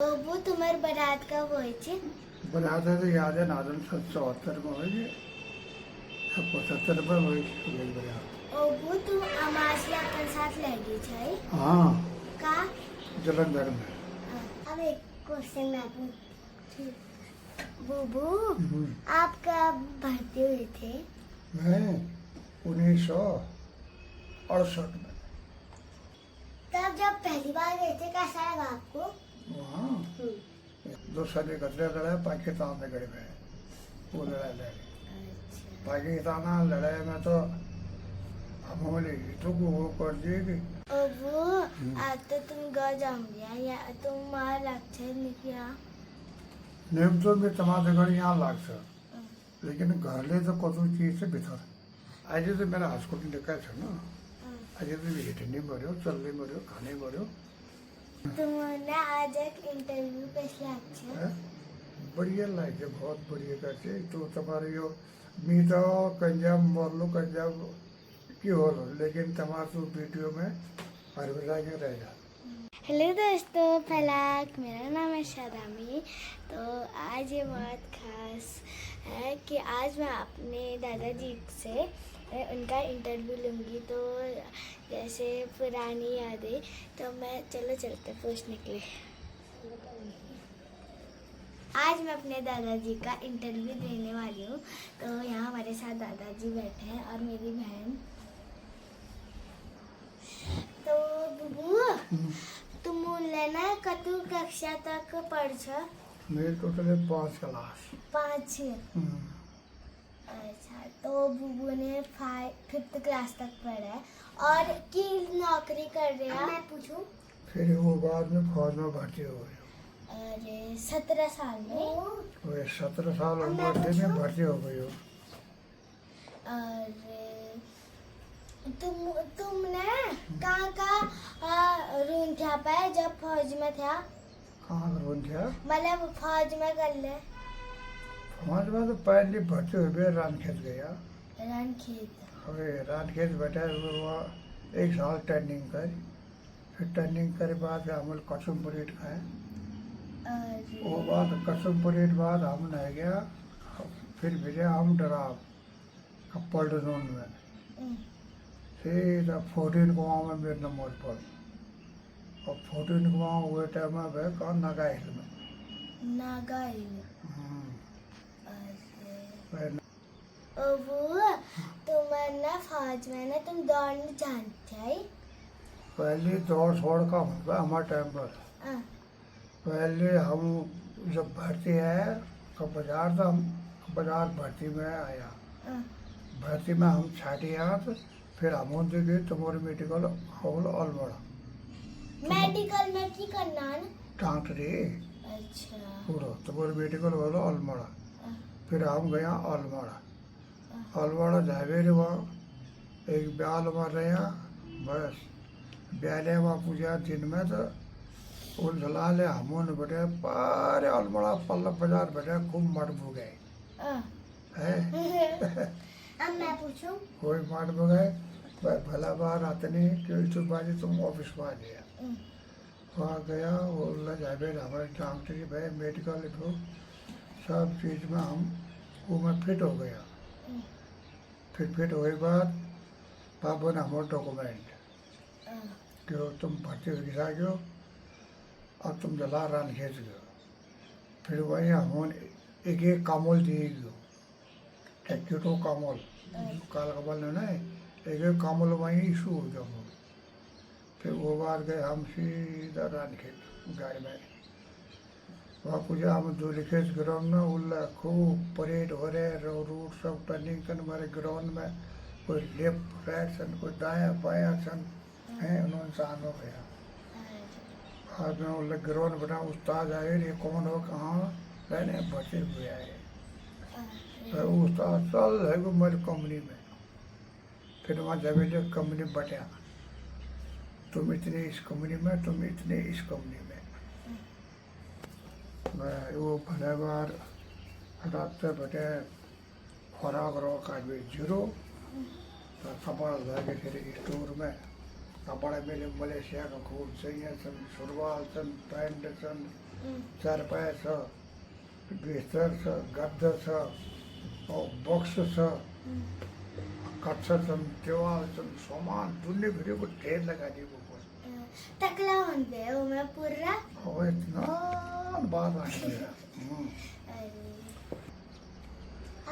वो तुम्हार बारात कब हुई थी? बारात है तो याद है ना 74 में हुई 75 में हुई बारात। वो तुम अमासिया के साथ लगी छे हाँ का? जलंधर में। अब एक क्वेश्चन मैं पूछती। बुबू, हम्म। आप कब भर्ती हुए थे? मैं 1968 में। तब जब पहली बार गए थे कैसा लगा आपको? वहाँ 2 साल कतरे लड़ाई पाकिस्तान से गए में वो लड़ाई लड़े। अच्छा। पाकिस्तान लड़ाई में तो हमारे हितों को वो कर दिए कि वो आज तो तुम घर जाओगे या तुम वहाँ लेक्चर नहीं किया? नेम तो भी तमाशे घर यहाँ लाग सर, लेकिन घर ले तो कतु चीज से भीतर आज तो मेरा हॉस्पिटल देखा था ना। आज तो हिट नहीं मरो, चल नहीं मरो, खाने मरो। तुमने आज एक इंटरव्यू पे लेक्चर बढ़िया लागे, बहुत बढ़िया करते तो तुम्हारे यो मी तो कंजाब मरलो कंजाब की हो लो, लेकिन तुम्हारे तो वीडियो में हर बेला के रहेगा। हेलो दोस्तों, फलाक, मेरा नाम है शादामी। तो आज ये बहुत खास है कि आज मैं अपने दादाजी से उनका इंटरव्यू लूँगी। तो जैसे पुरानी यादें, तो मैं चलते पूछने के लिए। आज मैं अपने दादाजी का इंटरव्यू देने वाली हूँ। तो यहाँ हमारे साथ दादाजी बैठे हैं और मेरी बहन। तो बुबू, तुम लेना कतु कक्षा तक पढ़ छ? मेरे टोटल 5 क्लास। 5। अच्छा, तो बुबू ने 5th क्लास तक पढ़ा है और की नौकरी कर रहे हैं? मैं पूछूं? फिर वो बाद में फौज में भर्ती हो गई। अरे 17 साल में? वो 17 साल उम्र से में भर्ती हो गई हो। अरे तुमने कहाँ रूम था पाए जब फौज में था? कहाँ का रोन था? मतलब फौज में कर ले। फौज में तो पहले भर्ती हो गए, रानखेत गया। रणखेत? अरे रानखेत बैठा वहाँ 1 साल ट्रेनिंग कर, फिर ट्रेनिंग करे बाद हम कसम परेड खाए। अरे वो बाद कसम परेड बाद हम नहीं गया, फिर भेजे हम डराव कप्पल जोन में। सीधा 14 गाँव में मेरे नंबर पर, और 14 गाँव हुए टाइम में भाई कौन नागाइल में। नागाइल? हम्म। अरे वो तुम्हारा फौज में ना तुम दौड़ना जानते है? पहले दौड़ छोड़ का होगा हमारे टाइम पर। पहले हम जब भर्ती है का बाजार था, हम बाजार भर्ती में आया। भर्ती में हम छाटी आत, फिर हम गए तुम्हारे मेडिकल हॉल अलमड़ा। मेडिकल में की करना है? डॉक्टरी अच्छा। पूरा तुम्हारे मेडिकल हॉल अलमड़ा। फिर हम गया अलमड़ा। अलमड़ा जावे रे वहाँ एक ब्याल वहाँ रहा, बस ब्याले वहाँ पूजा दिन में तो उन जला ले हमों ने बैठे पारे अलमड़ा पल्ला बाजार बैठे खूब मर भू गए है। अब मैं पूछूं? कोई मर भू गए भला बार आते नहीं क्यों तो बाजी तुम ऑफिस में आ गया। वहाँ गया वो जावे हमारे डॉक्टरी भाई मेडिकल लिखो सब चीज़ में हम वो मैं फिट हो गया। फिर फिट होने बाद पापा ने हमारे डॉक्यूमेंट कि तुम भर्ती हो गयो और तुम जला रान खींच गयो। फिर वही हम एक कामोल दिए गयो, टैक्यूटो कामोल काल कमल ने एक कामोल वहीं इशू हो गया। फिर वो बात गए हम सीधा रान खेत गाड़ी में। वहाँ पूजा हम दो लिखे ग्राउंड में उल्ला खूब परेड हो रहे रूट सब टर्निंग कर हमारे ग्राउंड में, कोई लेफ्ट राइट सन कोई दाया बाया सन है उन्होंने इंसान हो गया। बाद में उल्ला ग्राउंड बना उस्ताद आए ये कौन हो कहाँ रहने बचे हुए आए। फिर उस्ताद चल है वो मेरी कंपनी में। फिर वहाँ जब कंपनी बटा तुम इतने इस कंपनी में, तुम इतने इस कंपनी में। वो भले बार हटाते बटे खुराक रोक आदमी जीरो तो खबर लगे फिर स्टोर में कपड़े मिले मलेशिया का खूब सही सन शुरुआत सन पैंट सन चारपाई छ बिस्तर छ गद्दा छ और बक्स छ कच्चा सन टेवाल सन सामान दुनिया भर को ढेर लगा दिए ऊपर तकला होते हो मैं पूरा और इतना बात आ गया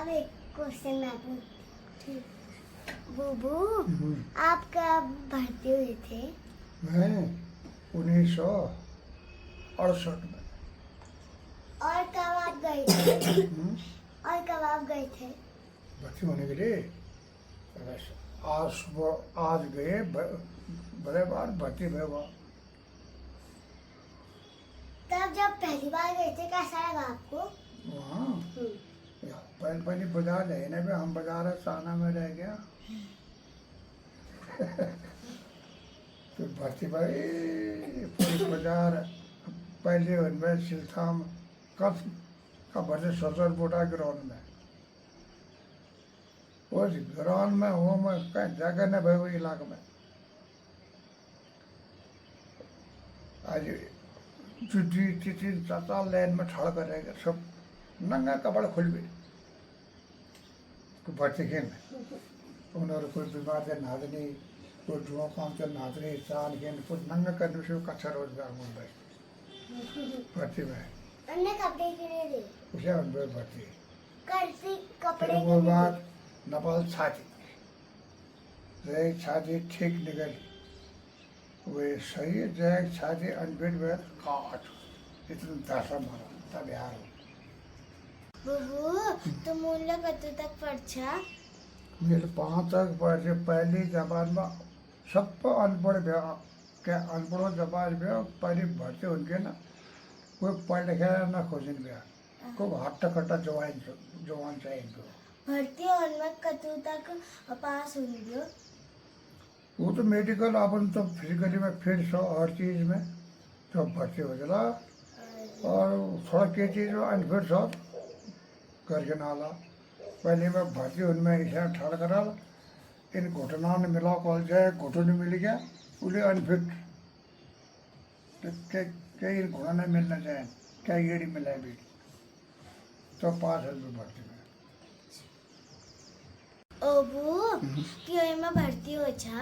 अब एक क्वेश्चन मैं पूछती बुबू आप कब भर्ती हुए थे मैं 1968 में और कब आप गए थे और कब आप गए थे भर्ती होने के लिए आज गए बड़े बार भर्ती हुए वहाँ तब जब पहली बार गए थे कैसा लगा आपको वहाँ पहले बाजार रहने में हम बाजार साना में रह गया तो भर्ती भाई पूरी बाजार पहले उनमें सिलथाम कब भर्ती ससुर बोटा ग्राउंड में उस ग्राउंड में वो मैं कहीं जगह न भाई वो इलाके में आज जो 3-4 लाइन में ठड़ कर रहेगा सब नंगा कपड़ा खुल भी तो भर्ती खेल उन्होंने कोई बीमार थे नादनी कोई जुआ काम थे नादनी चाल गेंद कुछ नंगा करने से कच्चा रोजगार मिल रहा भर्ती में अन्य कपड़े के लिए दे उसे उनमें भर्ती करती कपड़े फिर वो बात नेपाल छाती रही छाती ठीक निकल वे सही जाए छाती अनफिट में काट इतना दासा मारा तब यार बुबू तुम उन लोग कतु तक पढ़ा मेरे 5 तक पढ़े पहली जबान में सब अनपढ़ भे क्या अनपढ़ों जबान भे पहली भर्ती उनके ना कोई पढ़ लिखे ना खोजन भे को हट्टा कट्टा जवान चाहिए इनको भर्ती और मैं कतु तक पास हुई हो वो तो मेडिकल अपन तो फिजिकली में फिट सो हर चीज़ में तो भर्ती हो चला और थोड़ा के चीज़ में अनफिट सो करके नाला पहले मैं भर्ती उनमें ऐसा ठाड़ करा इन घुटना ने मिला कॉल जाए घुटने मिल गया उन्हें अनफिट क्या इन घुटना ने मिलना चाहे क्या येड़ी मिला भी तो 5 साल में भर्ती में ओबू क्यों में भर्ती हो छा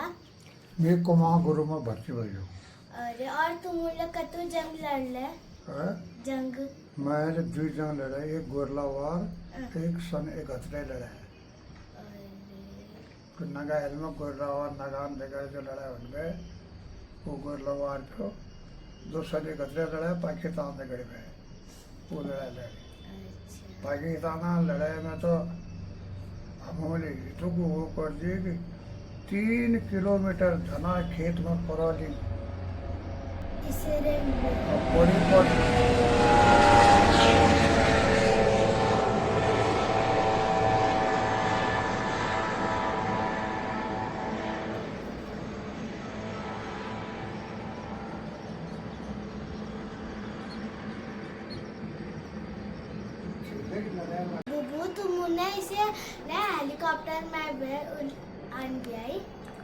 मैं कुमार गुरु में भर्ती हुई हूँ अरे और तुम उन लोग कतु जंग लड़ ले जंग मैंने 2 जंग लड़ा एक गोरलावार एक सन 71 लड़ा है फिर नगा हिल में गोरलावार नगान वगैरह जो लड़ा है उनमें वो गोरलावार को 2 सन 71 लड़ा है पाकिस्तान में गड़े में वो लड़ाई लड़ी पाकिस्तान लड़ाई में तो हमने तो वो कर दिए कि 3 किलोमीटर धना खेत में पराली इसे रे बड़ी पड़ बुबू तुम उन्हें इसे ना हेलीकॉप्टर में आन गया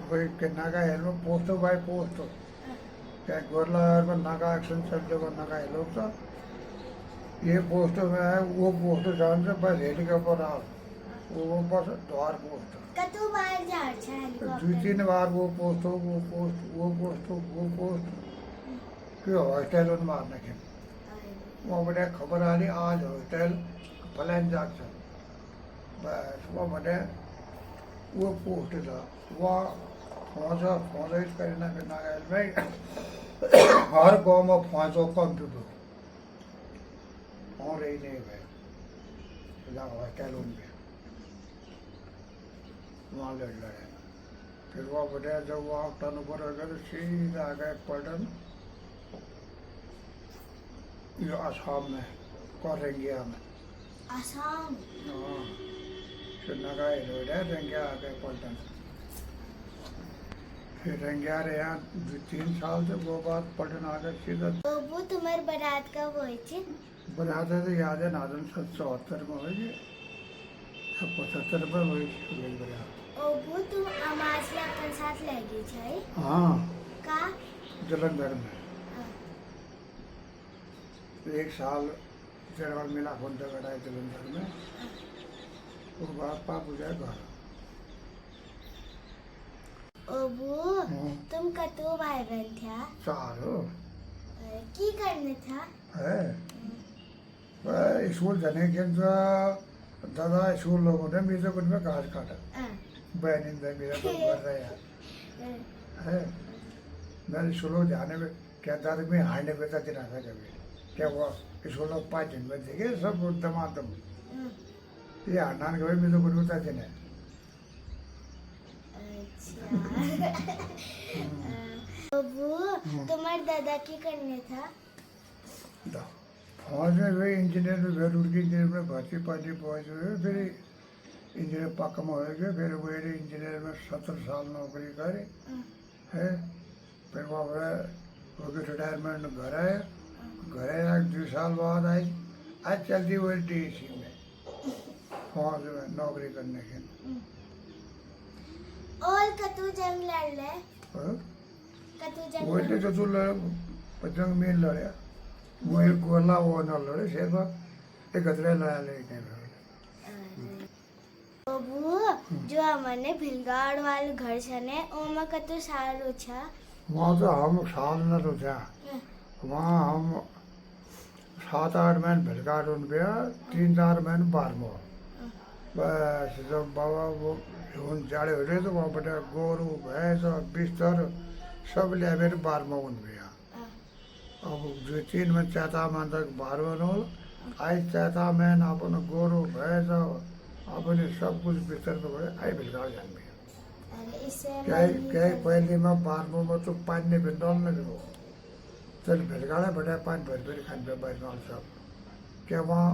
कोई के नागा हिल में पोस्टो बाय पोस्टो क्या गोरला में नागा एक्शन सब जगह नागा हिलो तो ये पोस्टो में है वो पोस्टो जान से बस हेलीकॉप्टर आ वो बस द्वार पोस्ट कतु बार जा छा 2-3 बार वो पोस्ट क्यों हॉस्टल उन मारने के वो बड़े खबर आ रही आज हॉस्टल प्लान जाकर बस वो बड़े वो पोस्ट था वो फौजा करना के नागल में हर गांव में फौजों कंप्यूटर और ही नहीं भाई हॉस्टल उनके वहाँ लड़े फिर वो बड़े जब वो टर्न ऊपर हो गए तो सीधा आ गए पलटन ये आसाम में कोरेंगिया में आसाम हाँ फिर नगाए लोड है रेंगिया आ गए पलटन फिर रेंगिया रहे यहाँ 2-3 साल से वो बात पलटन आ गए सीधा बुबू तुम्हारी बारात कब हुई थी बनाते तो याद है नादन 74 में हुई 75 में हुई बारात ओबू तुम अमाज ले अपन साथ ले गई छाई हाँ का जलंधर में हाँ, 1 साल जनरल मिला होता गड़ा जलंधर में। वो बापा पूजा घर ओबू तुम कतो भाई बहन था 4 की करने था है। वह स्कूल जाने के दादा स्कूल लोगों ने मेरे को में घास काटा हाँ, बहन मेरा तो कर रहे हैं है। मैं स्कूल जाने में क्या दादा में हारने पे था दिन था कभी क्या वो स्कूल 5 दिन में देखे सब दमादम ये हारना के भाई मेरे को होता दिन है। अच्छा ओबू तुम्हारे दादा की करने था फौज में वे इंजीनियर में वे रुड़की इंजीनियर में भर्ती पार्टी फौज में फिर इंजीनियर पक्का में हो गए। फिर वे इंजीनियर में 17 साल नौकरी करे है। फिर वहाँ हो गए रिटायरमेंट घर आए। घर आया 2 साल बाद आई आज चलती हुई DEC में फौज में नौकरी करने के और कतो जंग लड़ ले हाँ? कतो जंग वो तो तू जंग में लड़े वो एक गोला वो न लड़े सिर्फ एक गदरे लाया लेके ओबू जो हमने भिलगाड़ वाले घर छने ओमा कतो सारो छा वहाँ तो हम साल न तो था वहाँ हम 7-8 महीने भिलगाड़ उन पे 3-4 महीने बारमो बस जब बाबा वो उन जाड़े हो रहे तो वहाँ बटे गोरू भैंस और बिस्तर सब ले मेरे बारमो उन पे अब 2-3 में चाहता मैं तक 12 नो आई चाहता मैं अपन गोरू भैंस अपने सब कुछ बिस्तर पे गए आई भिलगाड़ जान में अरे इससे क्या पहले में 12 में तो 5 ने बिंदौल में भी हो चल भिलगाड़ा बड़ा 5 भर भर खान पे बारमाल सब क्या वहाँ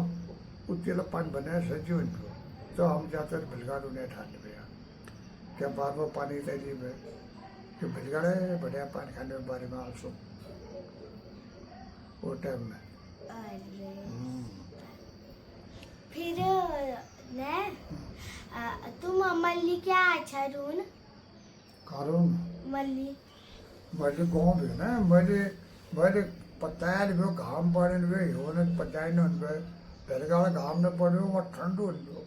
उतला 5 बने सजी उनको तो हम जाते भिलगाड़ उन्हें ठाने पे क्या 12 पानी तैयारी में कि भिलगाड़े बड़ा पानी खाने में बारमाल सब वो टाइम में अरे फिर ने तुम मल्ली क्या अच्छा रून कारून मल्ली मैले गाँव भी ना मैले पताया भी घाम पड़े भी होने पताया नहीं भी भिलगाड़ा घाम न पड़े वो ठंडू हो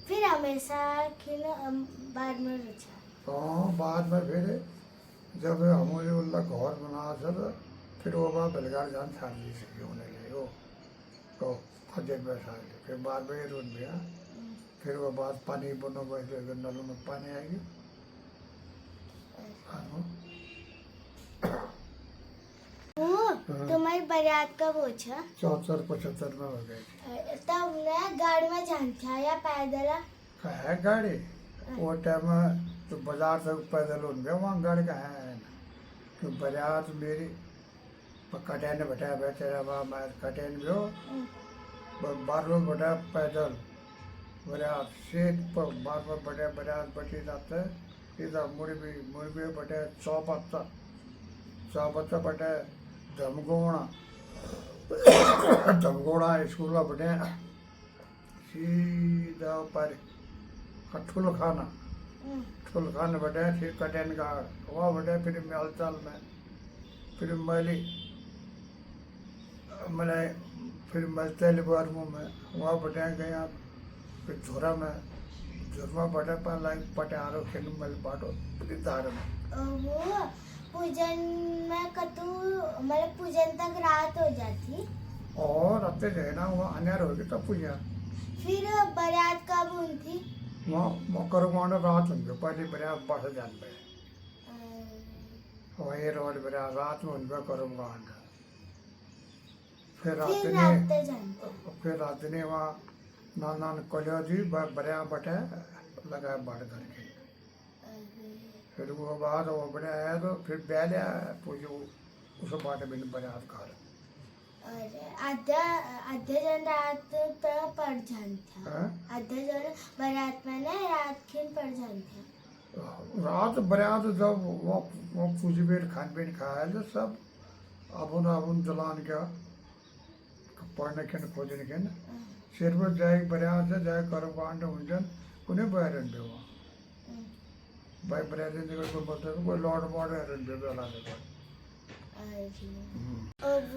फिर हमेशा खिल बाद में रचा हाँ बाद में फिर जब हमारे उल्ला घर बना सर फिर वो बात भिलगाड़ जान शादी से होने लगे वो तो फजर में शादी फिर बाद में रोन गया फिर वो बात पानी बनो बैठे नलों में पानी आएगी वो तुम्हारी बारात कब हो छा 74-75 में हो गए तब ना गाड़ी में जान था या पैदल है गाड़ी वो टाइम तो बाजार तक पैदल हो गया वहाँ गाड़ी का है ना तो बारात मेरी कटैन बैठा बेचारा वहाँ मैं कटैन भी हो 12 लोग बैठा पैदल बारात सीट पर 12 बैठे बारात बैठी जाते इधर मुड़ भी बैठे चौपत्ता बैठे धमगोड़ा स्कूल बैठे सीधा ऊपर ठुल खाना बैठे फिर कटैन का वहाँ बैठे फिर मेलचाल में फिर मैंने फिर मलतल बारमू में वहाँ बैठे गया फिर झोरा बैठे पर लाइन पटारो खेल मल बाटो फिर धार में वो पूजन में कतु मतलब पूजन तक रात हो जाती और अब तो है ना वहाँ अन्यार होगी तब पूजा फिर बारात कब हुई थी वहाँ करुमाना रात होंगे पहले बारात बस जान पे वही रोड बारात रात में उनका करुमाना फिर रात ने वहाँ नान कलिया जी बड़े बटे लगा बढ़ करके फिर वो बाद वो बड़े आया तो फिर बैल आया पूछो उस बात में बारात कर आधा जन रात पे पड़ जानता आधा जन बारात में ना रात खिन पड़ जानता रात बारात जब वो पूछ बेट खान पीन खाया तो सब अबुन जलान क्या पढ़ने के खोजने के ना सिर्फ जाए बारात से जाए कर्मकांड उनजन उन्हें बैरन पे हुआ भाई प्रेसिडेंट को बोलते हैं कोई लॉर्ड मॉडर्न भी बोला देखो। अब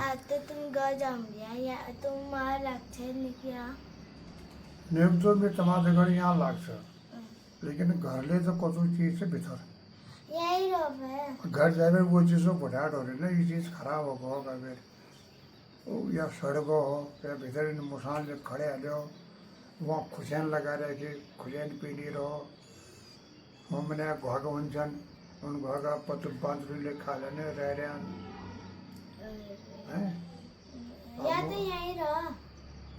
आता तुम गाँव जाऊंगी या तुम वहाँ लक्ष्य निकिया नेम तो मैं तमाशे घर यहाँ लाग्छ, लेकिन घरले तो कतो चीज से भीतर यही रहे घर जाए वो चीज़ को घटाट हो रही ना, ये चीज़ खराब होगा फिर वो या सड़को हो या भीतर इन मुसान जो खड़े हलो वहाँ खुशैन लगा रहे कि खुशैन पीनी रहो वो मैंने घागा उनसन उन घागा पत्र पाँच रुपये खा लेने रह रहे हैं या तो यही रहा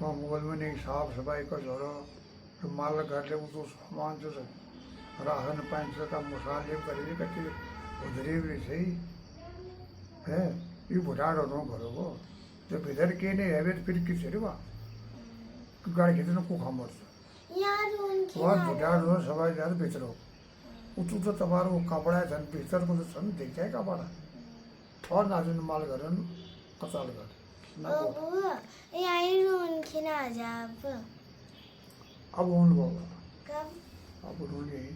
वहाँ मुगल में नहीं साफ सफाई को जोड़ो तो माल घर ले वो तो सामान से राशन पानी से का मुसाले करेगी कच्ची उधरी भी सही है ये बुढ़ाड़ हो घरों को तो भीतर के नहीं है तो फिर किस रे वहाँ गाड़ी कितने को खामर यार उनकी वहाँ बुढ़ाड़ हो सवाई जाते भीतर हो उतू तो तबार वो कपड़ा है सन भीतर को तो सन देख जाए कपड़ा और नाजुन माल घर कसाल घर अब यही उनकी ना जा अब उन बाबा कब अब उन यही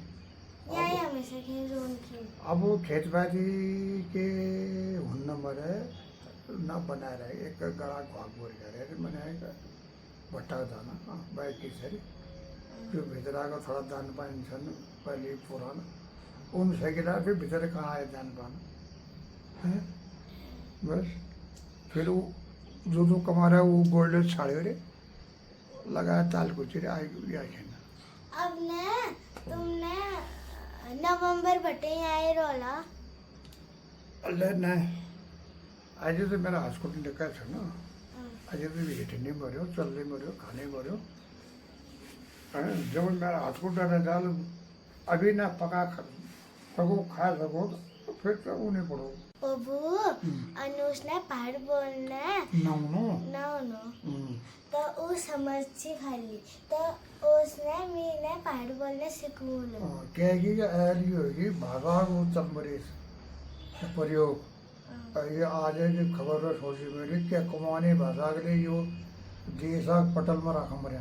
यही हमेशा की उनकी अब वो खेती के हुन्न मरे न बना रहे एक गड़ा घाक बोर करे मैंने भट्टा दाना बाइक की सरी जो भीतर का थोड़ा दान पानी छन पहले पुराना उन सैकिला फिर भीतर कहाँ आए दान पाना है बस फिर वो जो कमा रहा है वो गोल्डन छाड़े रे लगाया ताल कुछ रे आई खेलना अब ने तुमने नवंबर बटे आए रोला अल्लाह नहीं आज तो मेरा हॉस्पिटल देखा था ना आज तो हिटने मर्यो चलने मर्यो खाने मर्यो जब मेरा हॉस्पिटल में डाल अभी ना पका सको खा सको तो फिर तो उन्हें पढ़ो अबू अनुष ने पहाड़ बोलना नौनो ना तो वो समझी खाली तो उसने मैंने पहाड़ बोलने सिखू लो क्या कि ऐली होगी भाषा को तमरीस प्रयोग ये आज की खबर है सोची मेरी क्या कमाने भाषा के लिए यो देशा पटल में रखा मरे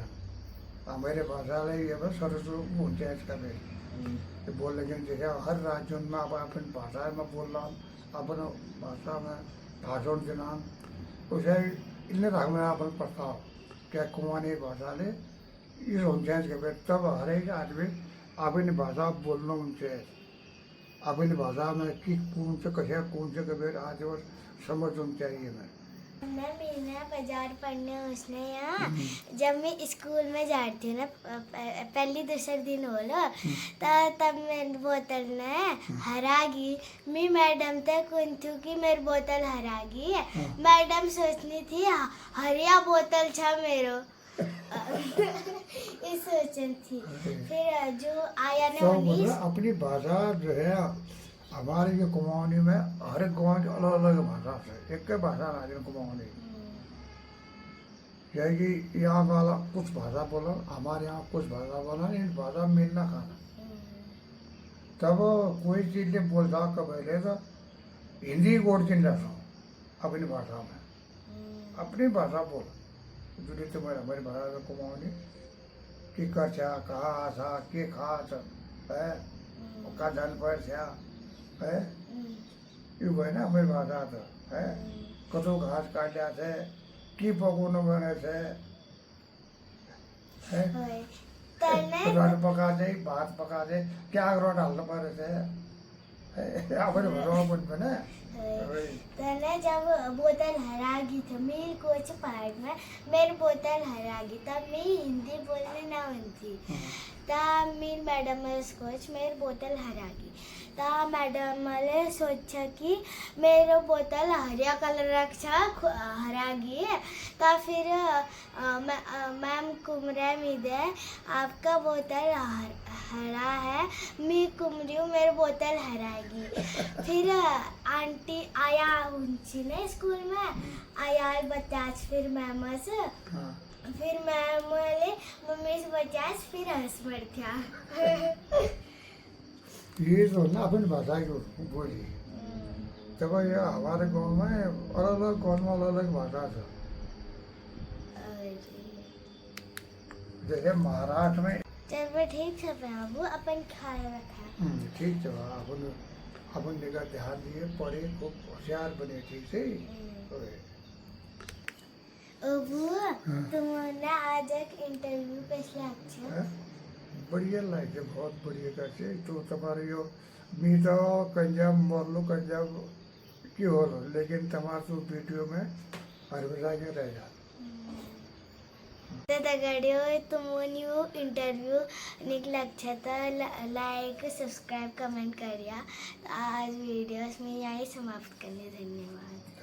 हमारे भाषा ले ये बस सरसों ऊंचे इसका भी बोल लेकिन जैसे हर राज्य में आप अपनी भाषा में बोल रहा अपन भाषा में भाषण के नाम उसे इन्हें रख में अपन प्रस्ताव क्या कुमानी भाषा ले इस ऊंचे के फिर तब हर एक आदमी अपनी भाषा बोलना ऊंचे अपनी भाषा में कि कौन से कभी आज और समझ चाहिए मैं मीना बाजार पढ़ने उसने यहाँ जब मैं स्कूल में जाती हूँ ना पहली दूसरे दिन हो लो तब मेरी बोतल ने हरागी मैं मैडम तक थी कि मेरी बोतल हरागी मैडम सोचनी थी हरिया बोतल छा मेरो ये सोचन थी फिर जो आया ना तो अपनी भाषा जो है हमारे ये कुमाऊनी में हर एक गाँव की अलग अलग भाषा है एक भाषा राजन कुमाऊनी यह कि यहाँ वाला कुछ भाषा बोला हमारे यहाँ कुछ भाषा बोला इन भाषा मिलना खाना तब कोई चीज ने बोलता कब पहले तो हिंदी गोड़ चिन रहा अपनी भाषा में अपनी भाषा बोल जुड़े तुम्हारे हमारी भाषा में कुमाऊनी कि कछा कहा आशा के खास है का धन पर है ये भाई ना हमारी भाषा तो है कतो घास काट जाते की पकोनो बने से है रोट पका दे भात पका दे क्या रोट डालना पड़े से अपने भरवा बन बने तने जब बोतल हरागी थी मेरी कोच पहाड़ में मेरी बोतल हरागी तब मैं हिंदी बोलने ना बनती तब मेरी मैडम कोच मेरी बोतल हरागी तब मैडम ने सोचा कि मेरे बोतल हरिया कलर रखा हरागी है तब फिर मैम कुमरे मिदे आपका बोतल हरा है मैं कुमरी हूँ मेरी बोतल हरागी फिर आंटी आया उनची ने स्कूल में आया बचाच फिर मैम से फिर मैम बोले मम्मी से बचाच फिर हंस पड़ था ये तो ना अपनी भाषा की बोली तब ये हमारे गांव में अलग अलग गाँव में अलग अलग भाषा था जैसे महाराष्ट्र में चल ठीक है बाबू अपन ख्याल रखा ठीक है अपन निका ध्यान दिए पढ़े खूब होशियार बने ठीक से ओए। बुआ तुमने आज एक इंटरव्यू कैसे अच्छा हैं? बढ़िया लागे बहुत बढ़िया करছে तो तुम्हारे यो मी तो कंजाब मोरलो कंजाब की हो लेकिन तुम्हारे तो वीडियो में हरविला के रहेगा तर दगडियो तुमने इंटरव्यू निकला अच्छा था लाइक सब्सक्राइब कमेंट करिया आज वीडियोस में यही समाप्त करने धन्यवाद।